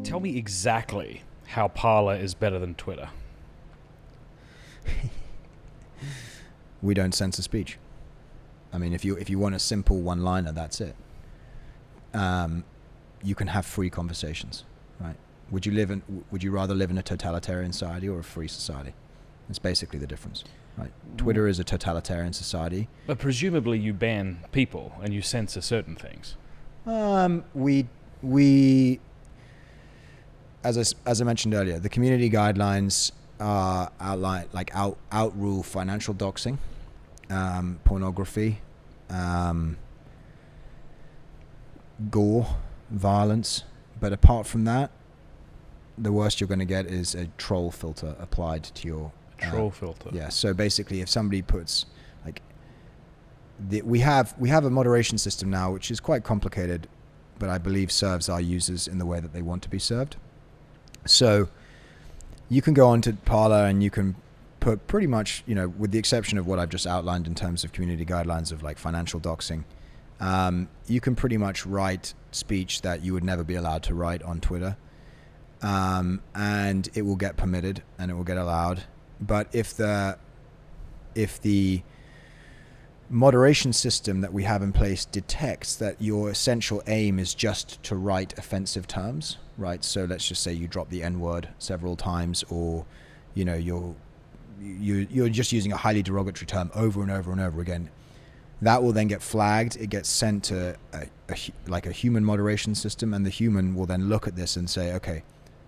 Tell me exactly how Parler is better than Twitter. We don't censor speech. I mean, if you want a simple one-liner, that's it. You can have free conversations, right? Would you rather live in a totalitarian society or a free society? That's basically the difference, right? Twitter is a totalitarian society. But presumably you ban people and you censor certain things. We as I mentioned earlier, the community guidelines outrule financial doxing, pornography, gore, violence. But apart from that, the worst you're going to get is a troll filter applied to your troll filter. Yeah. So basically, if somebody puts we have a moderation system now, which is quite complicated, but I believe serves our users in the way that they want to be served. So you can go onto Parler and you can put pretty much, with the exception of what I've just outlined in terms of community guidelines of like financial doxing, you can pretty much write speech that you would never be allowed to write on Twitter, and it will get permitted and it will get allowed. But if the moderation system that we have in place detects that your essential aim is just to write offensive terms, right? So let's just say you drop the N-word several times, or you're just using a highly derogatory term over and over and over again. That will then get flagged. It gets sent to a human moderation system, and the human will then look at this and say, okay,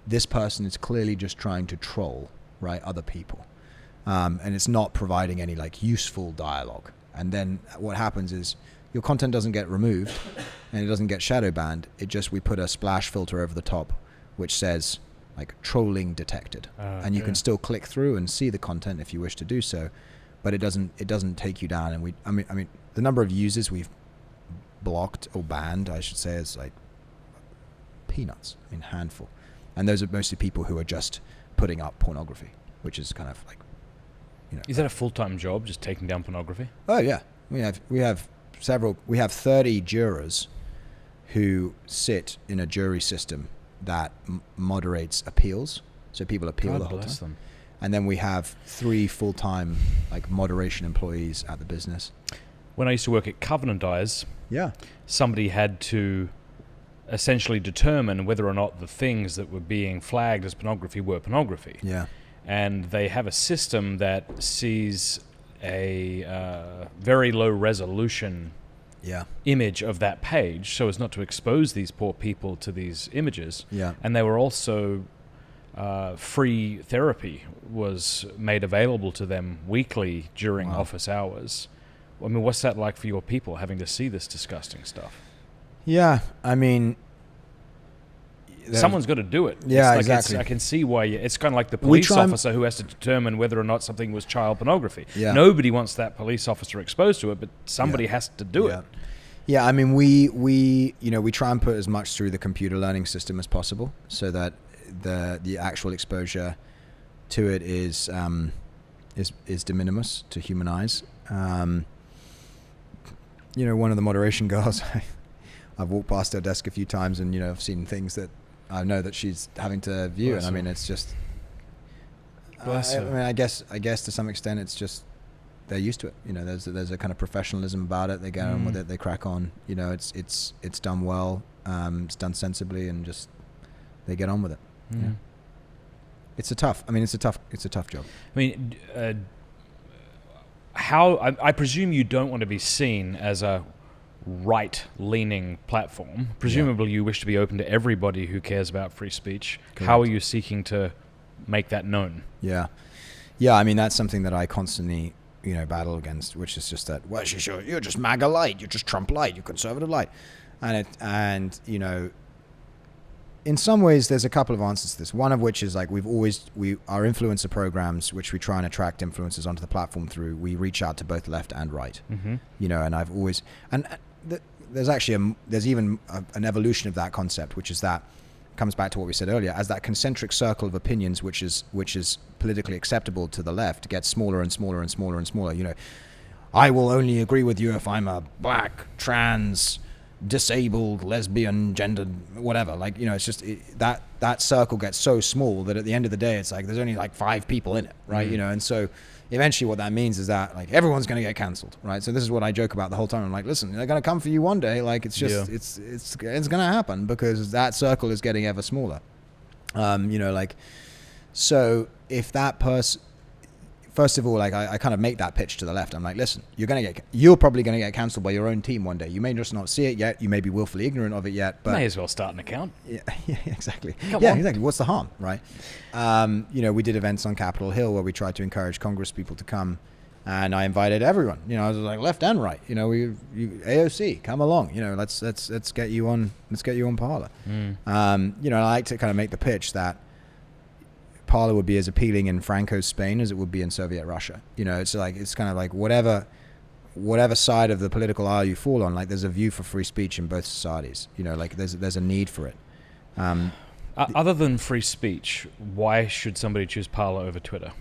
this person is clearly just trying to troll, right, other people, and it's not providing any useful dialogue. And then what happens is your content doesn't get removed and it doesn't get shadow banned. We put a splash filter over the top, which says trolling detected, and you can still click through and see the content if you wish to do so, but it doesn't take you down. And I mean, the number of users we've blocked or banned, I should say, is peanuts. I mean, handful, and those are mostly people who are just putting up pornography, which is kind of Is that a full-time job, just taking down pornography? Oh yeah, we have 30 jurors who sit in a jury system that moderates appeals. So people appeal God the whole bless time. them. And then we have 3 full-time moderation employees at the business. When I used to work at Covenant Eyes, Yeah. somebody had to essentially determine whether or not the things that were being flagged as pornography were pornography. Yeah. And they have a system that sees a very low resolution image of that page so as not to expose these poor people to these images. Yeah. And they were also free therapy was made available to them weekly during office hours. I mean, what's that like for your people, having to see this disgusting stuff? Yeah, I mean, someone's got to do it. Yeah, exactly. I can see why. It's kind of like the police officer who has to determine whether or not something was child pornography. Yeah. Nobody wants that police officer exposed to it, but somebody has to do it. Yeah, I mean, we try and put as much through the computer learning system as possible, so that the actual exposure to it is de minimis to human eyes. One of the moderation girls, I've walked past her desk a few times, and I've seen things that I know that she's having to view. Bless and I her. mean, it's just. Bless her. I mean, I guess to some extent, it's just they're used to it. There's a kind of professionalism about it. They get on with it. They crack on. It's done well. It's done sensibly, and just they get on with it. Mm. Yeah. It's a tough job. I mean, I presume you don't want to be seen as a right-leaning platform. Presumably you wish to be open to everybody who cares about free speech. Correct. How are you seeking to make that known? Yeah. I mean, that's something that I constantly, battle against, which is just that, well, you're just MAGA light, you're just Trump light, you're conservative light. And in some ways, there's a couple of answers to this. One of which is our influencer programs, which we try and attract influencers onto the platform through. We reach out to both left and right. Mm-hmm. And I've always there's actually there's even an evolution of that concept, which is that comes back to what we said earlier, as that concentric circle of opinions, which is politically acceptable to the left, gets smaller and smaller and smaller and smaller. I will only agree with you if I'm a black, trans, disabled, lesbian, gendered, whatever. Like, it's just that circle gets so small that at the end of the day, it's like there's only like 5 people in it, right? And so eventually what that means is that like everyone's going to get cancelled, right? So this is what I joke about the whole time. I'm like, listen, they're going to come for you one day. Like, it's just it's going to happen because that circle is getting ever smaller. So if that person, first of all, like I kind of make that pitch to the left. I'm like, listen, you're probably going to get cancelled by your own team one day. You may just not see it yet. You may be willfully ignorant of it yet, but may as well start an account. Yeah, exactly. Come on. Exactly. What's the harm, right? We did events on Capitol Hill where we tried to encourage Congress people to come, and I invited everyone. I was like left and right. AOC, come along. Let's get you on. Let's get you on Parler. I like to kind of make the pitch that Parler would be as appealing in Franco's Spain as it would be in Soviet Russia. It's kind of like whatever side of the political aisle you fall on, like there's a view for free speech in both societies. There's a need for it. Other than free speech, why should somebody choose Parler over Twitter?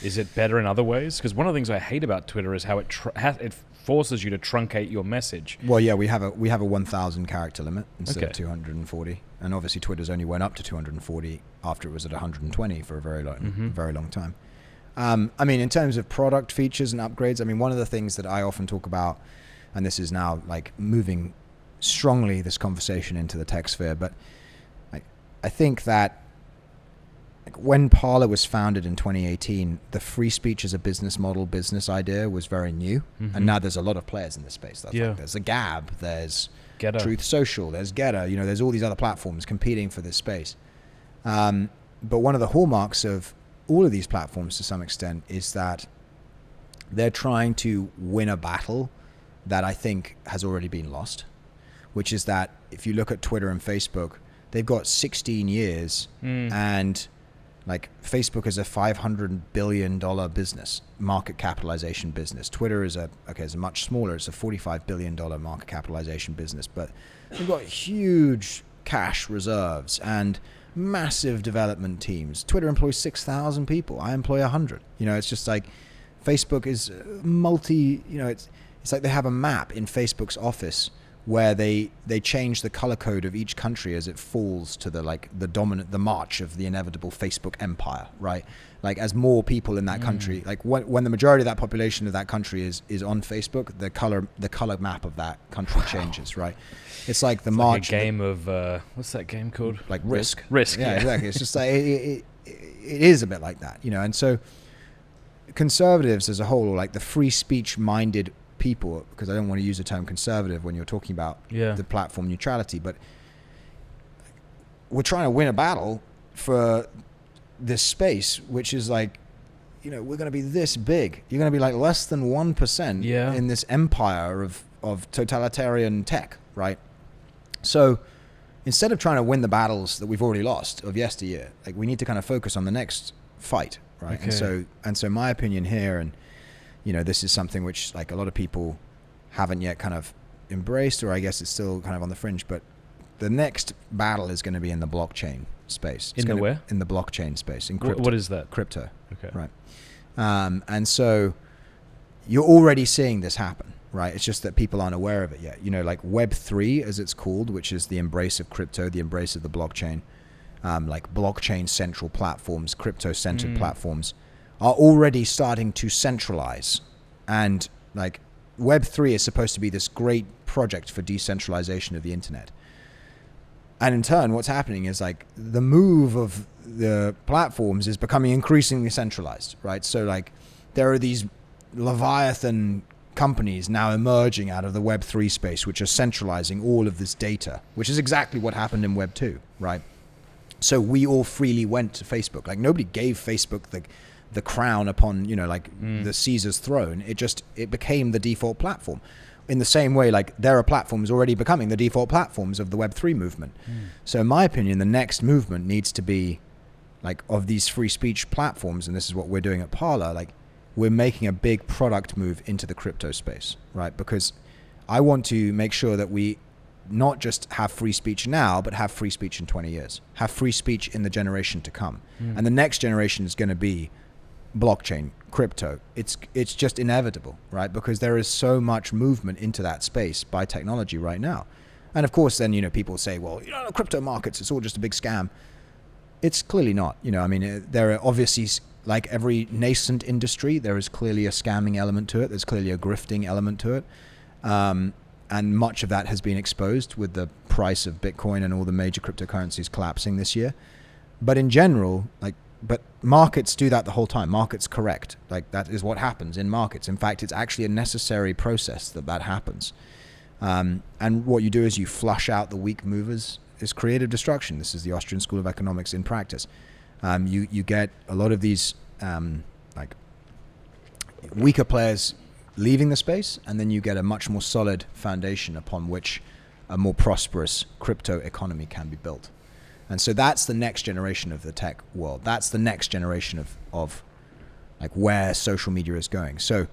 Is it better in other ways? Because one of the things I hate about Twitter is how it forces you to truncate your message. Well, yeah, we have a 1,000 character limit instead of 240, and obviously Twitter's only went up to 240 after it was at 120 for a very long time. In terms of product features and upgrades, one of the things that I often talk about, and this is now like moving strongly this conversation into the tech sphere, but I think that when Parler was founded in 2018, the free speech as a business model, business idea was very new. And now there's a lot of players in this space. There's a Gab, there's Getter. Truth Social, there's Getter, there's all these other platforms competing for this space. But one of the hallmarks of all of these platforms to some extent is that they're trying to win a battle that I think has already been lost, which is that if you look at Twitter and Facebook, they've got 16 years and like Facebook is a $500 billion business, market capitalization business. Twitter is is much smaller. It's a $45 billion market capitalization business, but they've got huge cash reserves and massive development teams. Twitter employs 6,000 people. I employ 100. It's just like Facebook is it's like they have a map in Facebook's office where they change the color code of each country as it falls to the march of the inevitable Facebook empire, right? Like as more people in that country, like when the majority of that population of that country is on Facebook, the color map of that country changes, right? It's like the march. Like a game of what's that game called? Like Risk. Risk. Yeah, exactly. It's just like it is a bit like that, and so conservatives as a whole, or like the free speech minded people, because I don't want to use the term conservative when you're talking about the platform neutrality, but we're trying to win a battle for this space, which is like, we're going to be this big. You're going to be like less than 1% in this empire of totalitarian tech, right? So instead of trying to win the battles that we've already lost of yesteryear, like we need to kind of focus on the next fight, right? Okay. And so my opinion here, and this is something which like a lot of people haven't yet kind of embraced, or I guess it's still kind of on the fringe, but the next battle is going to be in the blockchain space. In the where? In the blockchain space. In crypto. What is that? Crypto. Okay. Right. And so you're already seeing this happen, right? It's just that people aren't aware of it yet. Like Web3, as it's called, which is the embrace of crypto, the embrace of the blockchain, like blockchain central platforms, crypto-centered platforms, are already starting to centralize. And like Web3 is supposed to be this great project for decentralization of the internet. And in turn, what's happening is like the move of the platforms is becoming increasingly centralized, right? So like there are these Leviathan companies now emerging out of the Web3 space, which are centralizing all of this data, which is exactly what happened in Web2, right? So we all freely went to Facebook. Like nobody gave Facebook the crown upon, the Caesar's throne. It became the default platform. In the same way, like there are platforms already becoming the default platforms of the Web3 movement. So in my opinion, the next movement needs to be like of these free speech platforms. And this is what we're doing at Parler. Like we're making a big product move into the crypto space, right? Because I want to make sure that we not just have free speech now, but have free speech in 20 years, have free speech in the generation to come. And the next generation is going to be blockchain, crypto. It's just inevitable, right? Because there is so much movement into that space by technology right now. And of course, then, people say, well, crypto markets, it's all just a big scam. It's clearly not. I mean, there are obviously, like every nascent industry, there is clearly a scamming element to it. There's clearly a grifting element to it. And much of that has been exposed with the price of Bitcoin and all the major cryptocurrencies collapsing this year. But in general, but markets do that the whole time. Markets correct. That is what happens in markets. In fact, it's actually a necessary process that happens. And what you do is you flush out the weak movers. Is creative destruction. This is the Austrian School of Economics in practice. You get a lot of these weaker players leaving the space, and then you get a much more solid foundation upon which a more prosperous crypto economy can be built. And so that's the next generation of the tech world. That's the next generation of where social media is going. So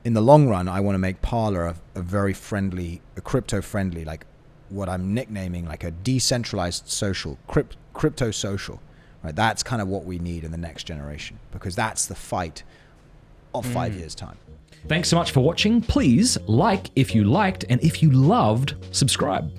in the long run, I want to make Parler a very friendly, a crypto friendly, what I'm nicknaming a decentralized social, crypto social, right? That's kind of what we need in the next generation, because that's the fight of 5 years' time. Thanks so much for watching. Please like if you liked, and if you loved, subscribe.